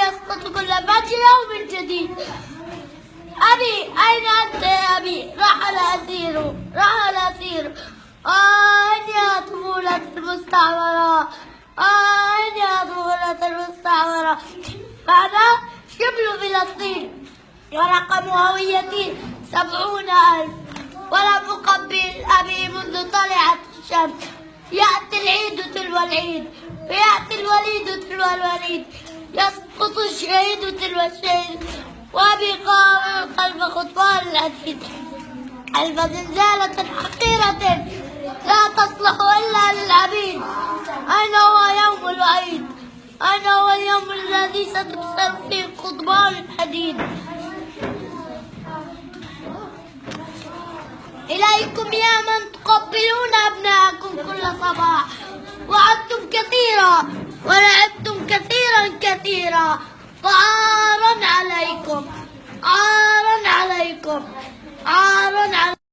يسقط كل فجر يوم جديد. أبي أين أنت يا أبي؟ رحل أسير. إني يا طفولة المستعمرة، إني يا طفولة المستعمرة. أنا شبل فلسطين ورقم هويتي 70,000، ولم أقبل أبي منذ طلعت الشمس. يأتي العيد تلو العيد، ويأتي الوليد تلو الوليد، يسقط الشهيد تلو الشهيد، وأبي قائم خلف خطوان العتيد. خلف زنزانة حقيرة لا تصلح إلا للعبيد. أين هو يوم الوعيد؟ أين هو اليوم الذي ستكسر فيه قضبان الحديد؟ إليكم يا من تقبلون أبناءكم كل صباح، وعدتم كثيرا ولعبتم كثيرا، فعارا عليكم، عارا عليكم، عارا عليكم.